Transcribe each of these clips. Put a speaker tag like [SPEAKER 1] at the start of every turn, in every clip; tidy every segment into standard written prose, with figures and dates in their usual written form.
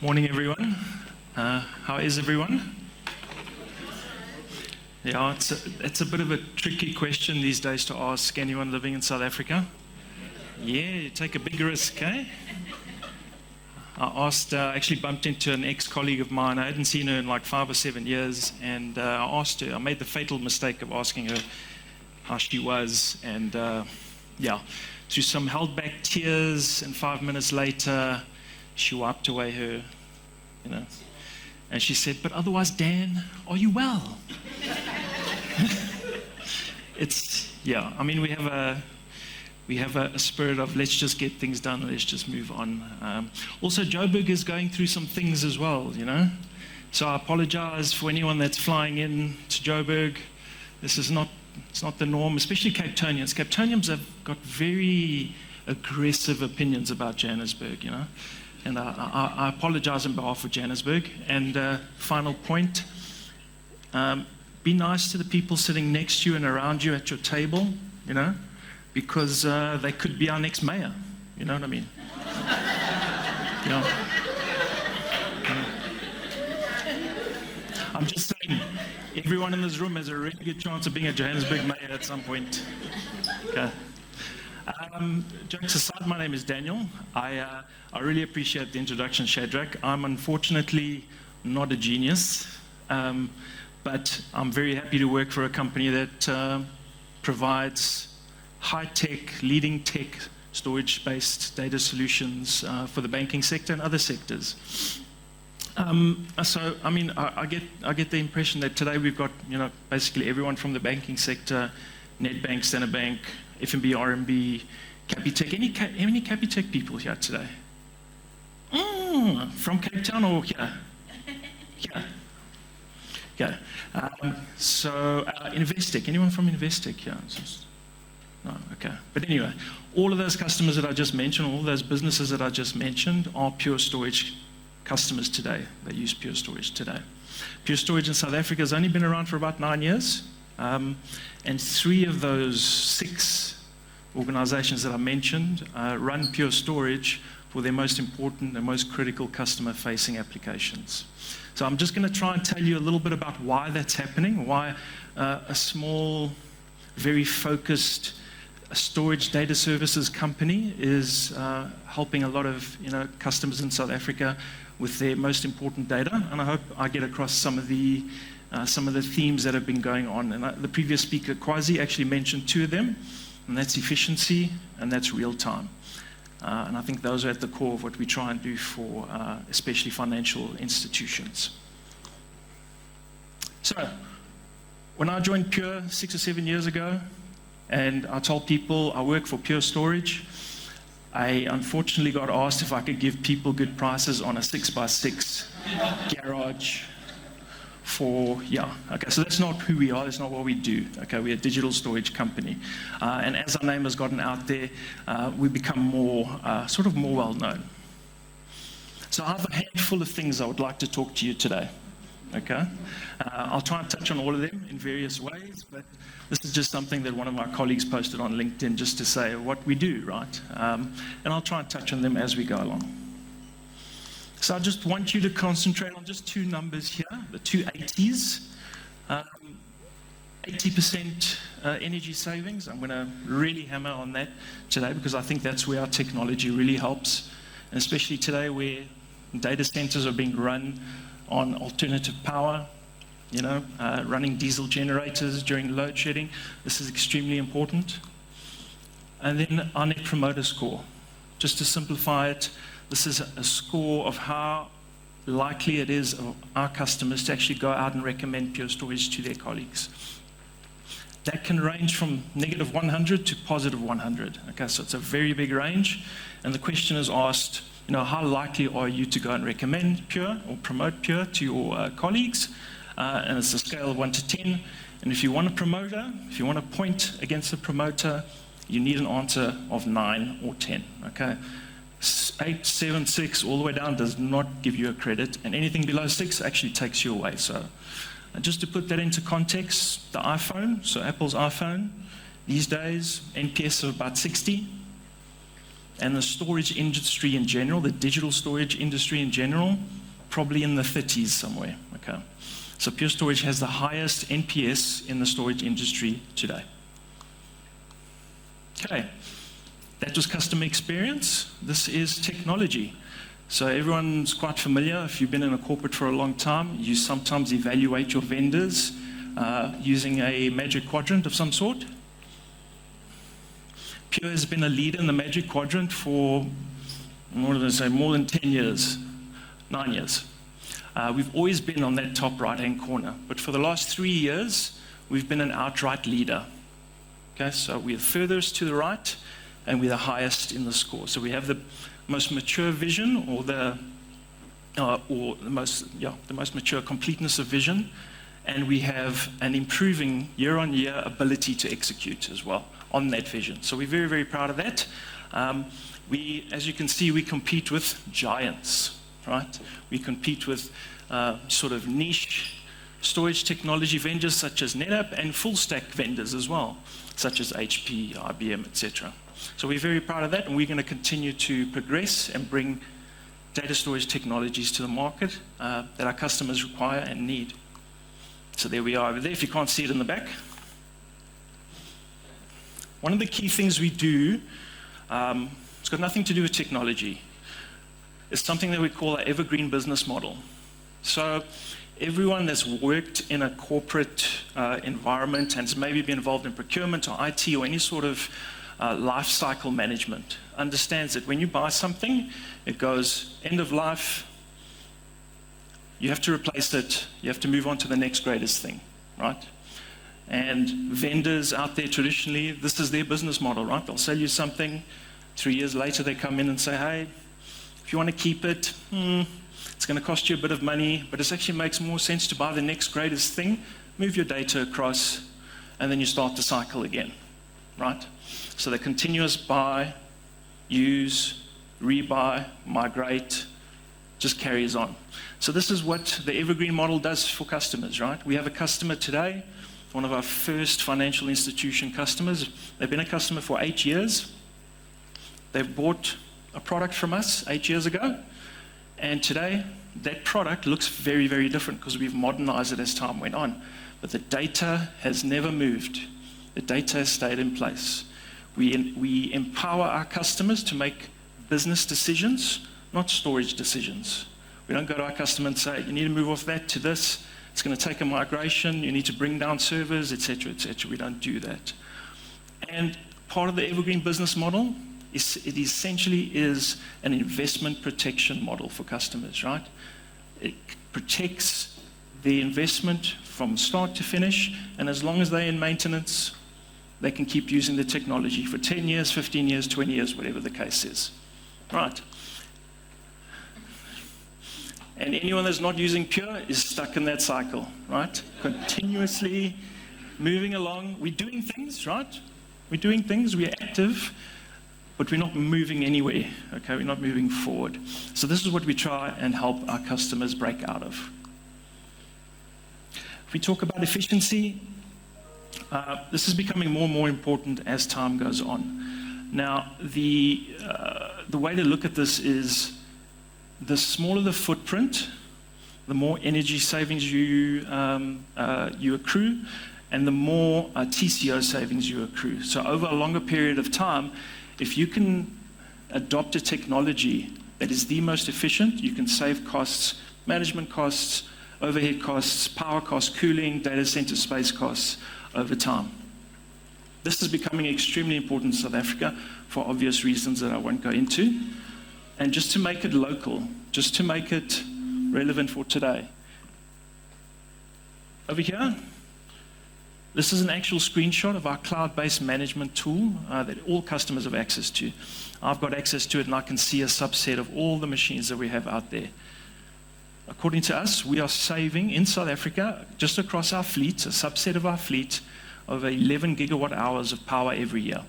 [SPEAKER 1] Morning, everyone. How is everyone? Yeah, it's a bit of a tricky question these days to ask anyone living in South Africa. Yeah, you take a big risk, eh? Actually bumped into an ex-colleague of mine. I hadn't seen her in like 5 or 7 years, and I asked her, I made the fatal mistake of asking her how she was, and through some held back tears, and 5 minutes later, she wiped away her, and she said, "But otherwise, Dan, are you well?" We have a spirit of let's just get things done, let's just move on. Also, Joburg is going through some things as well, So I apologize for anyone that's flying in to Joburg. It's not the norm, especially Cape Townians. Cape Townians have got very aggressive opinions about Johannesburg, And I apologize on behalf of Johannesburg. And final point, be nice to the people sitting next to you and around you at your table, because they could be our next mayor. You know what I mean? I'm just saying, everyone in this room has a really good chance of being a Johannesburg mayor at some point. Okay. Jokes aside, my name is Daniel. I really appreciate the introduction, Shadrach. I'm unfortunately not a genius, but I'm very happy to work for a company that provides high-tech, leading tech, storage-based data solutions for the banking sector and other sectors. I get the impression that today we've got, basically everyone from the banking sector, Nedbank, Standard Bank, FNB, RMB, Capitec. Any Capitec people here today? From Cape Town or here? Here. Okay. Investec. Anyone from Investec here? No, okay. But anyway, all of those customers that I just mentioned, all those businesses that I just mentioned are Pure Storage customers today. They use Pure Storage today. Pure Storage in South Africa has only been around for about 9 years. And 3 of those 6 organizations that I mentioned run Pure Storage for their most important and most critical customer-facing applications. So I'm just going to try and tell you a little bit about why that's happening, why a small, very focused storage data services company is helping a lot of customers in South Africa with their most important data. And I hope I get across some of the themes that have been going on. And the previous speaker, Kwazi, actually mentioned 2 of them, and that's efficiency and that's real time. And I think those are at the core of what we try and do for especially financial institutions. So, when I joined Pure 6 or 7 years ago, and I told people I work for Pure Storage, I unfortunately got asked if I could give people good prices on a 6x6 garage. Okay, so that's not who we are, that's not what we do. Okay, we're a digital storage company. And as our name has gotten out there, we become more well known. So I have a handful of things I would like to talk to you today. Okay? I'll try and touch on all of them in various ways, but this is just something that one of my colleagues posted on LinkedIn just to say what we do, right? And I'll try and touch on them as we go along. So I just want you to concentrate on just 2 numbers here, the 2 80s. 80% energy savings. I'm going to really hammer on that today because I think that's where our technology really helps. And especially today where data centers are being run on alternative power, running diesel generators during load shedding. This is extremely important. And then our Net Promoter Score. Just to simplify it, this is a score of how likely it is of our customers to actually go out and recommend Pure Storage to their colleagues. That can range from -100 to +100. Okay, so it's a very big range. And the question is asked, how likely are you to go and recommend Pure or promote Pure to your colleagues? And it's a scale of 1 to 10. And if you want a promoter, if you want a point against the promoter, you need an answer of 9 or 10. Okay. 8, 7, 6, all the way down does not give you a credit, and anything below 6 actually takes you away. So just to put that into context, the iPhone, so Apple's iPhone, these days, NPS of about 60. and the storage industry in general, the digital storage industry in general, probably in the 30s somewhere. Okay, so Pure Storage has the highest NPS in the storage industry today. Okay, that was customer experience. This is technology. So everyone's quite familiar. If you've been in a corporate for a long time, you sometimes evaluate your vendors using a magic quadrant of some sort. Pure has been a leader in the Magic Quadrant for, more than 10 years, 9 years. We've always been on that top right-hand corner, but for the last 3 years, we've been an outright leader. Okay, so we're furthest to the right, and we're the highest in the score. So we have the most mature vision, or the most mature completeness of vision, and we have an improving year-on-year ability to execute as well on that vision. So we're very, very proud of that. As you can see, we compete with giants, right? We compete with sort of niche storage technology vendors such as NetApp, and full stack vendors as well, such as HP, IBM, etc. So we're very proud of that, and we're going to continue to progress and bring data storage technologies to the market that our customers require and need. So there we are over there, if you can't see it in the back. One of the key things we do, it's got nothing to do with technology. It's something that we call our evergreen business model. So everyone that's worked in a corporate environment and has maybe been involved in procurement or IT or any sort of life cycle management understands that when you buy something, it goes end of life, you have to replace it, you have to move on to the next greatest thing, right? And vendors out there traditionally, this is their business model, right? They'll sell you something, 3 years later they come in and say, hey, if you want to keep it, it's going to cost you a bit of money, but it actually makes more sense to buy the next greatest thing, move your data across, and then you start the cycle again, right? So the continuous buy, use, rebuy, migrate, just carries on. So this is what the evergreen model does for customers, right? We have a customer today, one of our first financial institution customers. They've been a customer for 8 years. They've bought a product from us 8 years ago, and today that product looks very, very different because we've modernized it as time went on. But the data has never moved. The data has stayed in place. We empower our customers to make business decisions, not storage decisions. We don't go to our customer and say, you need to move off that to this. It's going to take a migration. You need to bring down servers, etc., etc. We don't do that. And part of the evergreen business model is it essentially is an investment protection model for customers, right? It protects the investment from start to finish, and as long as they're in maintenance, they can keep using the technology for 10 years, 15 years, 20 years, whatever the case is. Right. And anyone that's not using Pure is stuck in that cycle, right? Continuously moving along. We're doing things, right? We're doing things, we're active, but we're not moving anywhere, okay? We're not moving forward. So this is what we try and help our customers break out of. If we talk about efficiency, this is becoming more and more important as time goes on. Now, the way to look at this is the smaller the footprint, the more energy savings you accrue, and the more TCO savings you accrue. So over a longer period of time, if you can adopt a technology that is the most efficient, you can save costs, management costs, overhead costs, power costs, cooling, data center space costs over time. This is becoming extremely important in South Africa for obvious reasons that I won't go into. And just to make it local, just to make it relevant for today. Over here, this is an actual screenshot of our cloud-based management tool that all customers have access to. I've got access to it, and I can see a subset of all the machines that we have out there. According to us, we are saving in South Africa, just across our fleet, a subset of our fleet, over 11 gigawatt hours of power every year.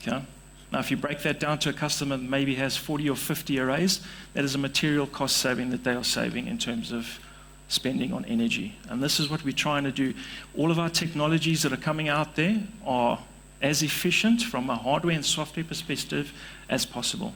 [SPEAKER 1] Okay? Now, if you break that down to a customer that maybe has 40 or 50 arrays, that is a material cost saving that they are saving in terms of spending on energy. And this is what we're trying to do. All of our technologies that are coming out there are as efficient from a hardware and software perspective as possible.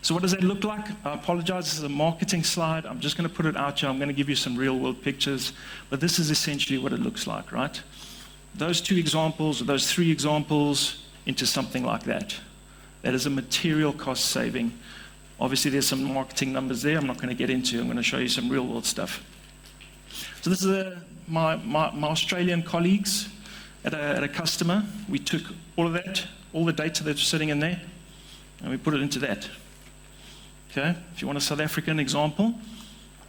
[SPEAKER 1] So what does that look like? I apologize, this is a marketing slide. I'm just going to put it out here. I'm going to give you some real world pictures, but this is essentially what it looks like, right? Those two examples, or those three examples, into something like that. That is a material cost saving. Obviously, there's some marketing numbers there I'm not going to get into. I'm going to show you some real world stuff. So this is my Australian colleagues at a customer. We took all of that, all the data that's sitting in there, and we put it into that. Okay, if you want a South African example,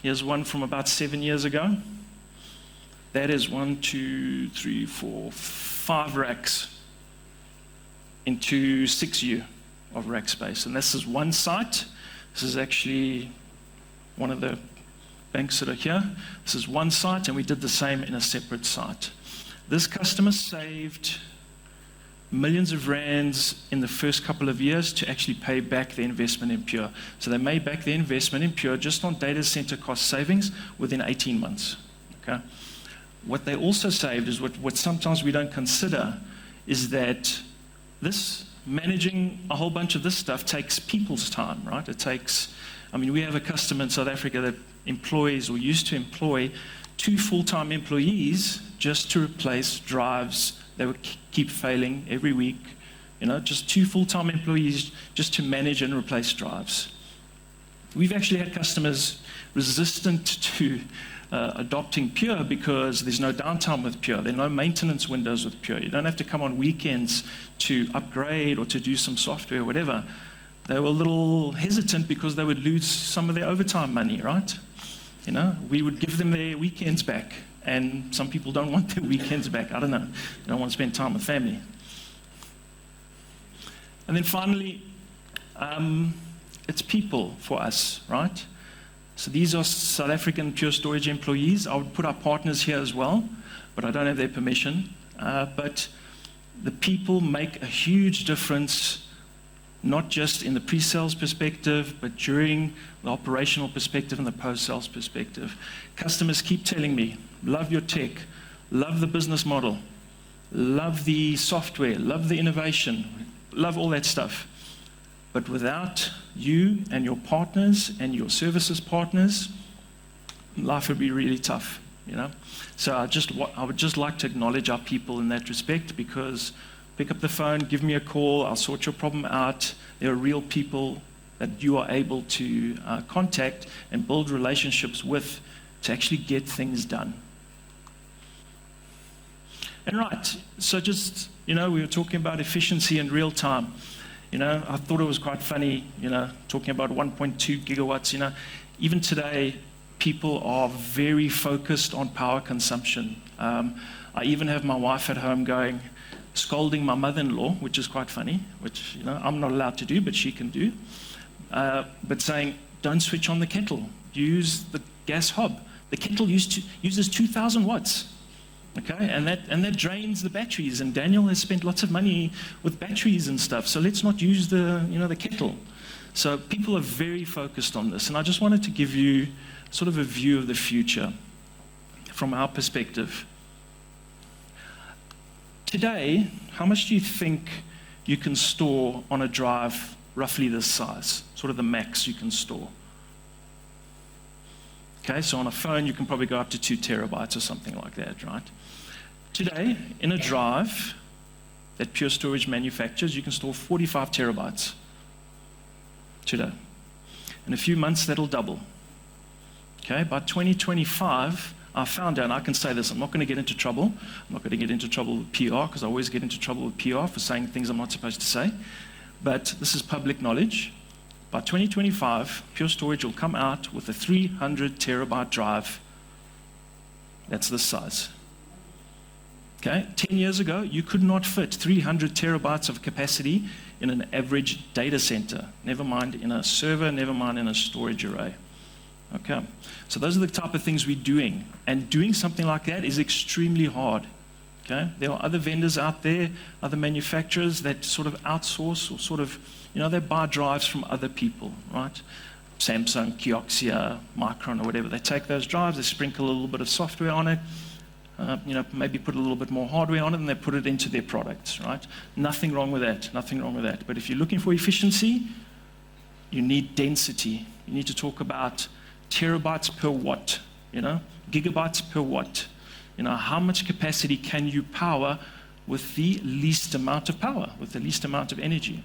[SPEAKER 1] here's one from about 7 years ago. That is 1, 2, 3, 4, 5 racks into 6U of rack space. And this is one site. This is actually one of the banks that are here. This is one site, and we did the same in a separate site. This customer saved millions of rands in the first couple of years to actually pay back their investment in Pure. So they made back their investment in Pure just on data center cost savings within 18 months. Okay? What they also saved is what sometimes we don't consider is that this managing a whole bunch of this stuff takes people's time, right? It takes, I mean, we have a customer in South Africa that employs or used to employ 2 full-time employees just to replace drives that would keep failing every week. You know, just 2 full-time employees just to manage and replace drives. We've actually had customers resistant to adopting Pure because there's no downtime with Pure. There are no maintenance windows with Pure. You don't have to come on weekends to upgrade or to do some software or whatever. They were a little hesitant because they would lose some of their overtime money, right? You know, we would give them their weekends back, and some people don't want their weekends back. I don't know. They don't want to spend time with family. And then finally, it's people for us, right? So these are South African Pure Storage employees. I would put our partners here as well, but I don't have their permission. But the people make a huge difference, not just in the pre-sales perspective, but during the operational perspective and the post-sales perspective. Customers keep telling me, love your tech, love the business model, love the software, love the innovation, love all that stuff. But without you and your partners and your services partners, life would be really tough, you know? So I would just like to acknowledge our people in that respect, because pick up the phone, give me a call, I'll sort your problem out. There are real people that you are able to contact and build relationships with to actually get things done. And right, so just, you know, we were talking about efficiency in real time. You know, I thought it was quite funny, you know, talking about 1.2 gigawatts, you know. Even today, people are very focused on power consumption. I even have my wife at home scolding my mother-in-law, which is quite funny, which, you know, I'm not allowed to do, but she can do. But saying, don't switch on the kettle. Use the gas hob. The kettle uses 2,000 watts. Okay, and that drains the batteries, and Daniel has spent lots of money with batteries and stuff, so let's not use the kettle. So people are very focused on this, and I just wanted to give you sort of a view of the future from our perspective. Today, how much do you think you can store on a drive roughly this size, sort of the max you can store? Okay, so on a phone, you can probably go up to 2 terabytes or something like that, right? Today, in a drive that Pure Storage manufactures, you can store 45 terabytes today. In a few months, that'll double. Okay, by 2025, I found out, and I can say this, I'm not going to get into trouble. I'm not going to get into trouble with PR, because I always get into trouble with PR for saying things I'm not supposed to say. But this is public knowledge. By 2025, Pure Storage will come out with a 300 terabyte drive. That's this size. Okay, 10 years ago, you could not fit 300 terabytes of capacity in an average data center, never mind in a server, never mind in a storage array. Okay, so those are the type of things we're doing, and doing something like that is extremely hard. Okay, there are other vendors out there, other manufacturers that sort of outsource or sort of, you know, they buy drives from other people, right? Samsung, Kioxia, Micron, or whatever. They take those drives, they sprinkle a little bit of software on it, maybe put a little bit more hardware on it and they put it into their products, right? Nothing wrong with that, nothing wrong with that. But if you're looking for efficiency, you need density. You need to talk about terabytes per watt, gigabytes per watt. How much capacity can you power with the least amount of power, with the least amount of energy?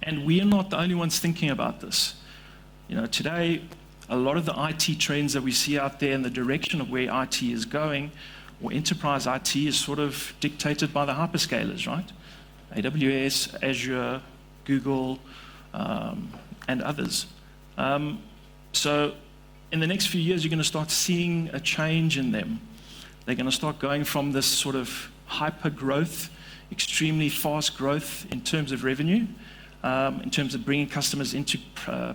[SPEAKER 1] And we are not the only ones thinking about this. Today, a lot of the IT trends that we see out there and the direction of where IT is going, or enterprise IT, is sort of dictated by the hyperscalers, right? AWS, Azure, Google, and others. So in the next few years, you're going to start seeing a change in them. They're going to start going from this sort of hyper growth, extremely fast growth in terms of revenue, in terms of bringing customers into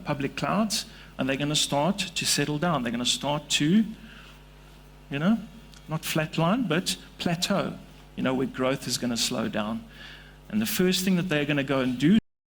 [SPEAKER 1] public clouds, and they're going to start to settle down. They're going to start to, not flatline, but plateau, where growth is going to slow down. And the first thing that they're going to go and do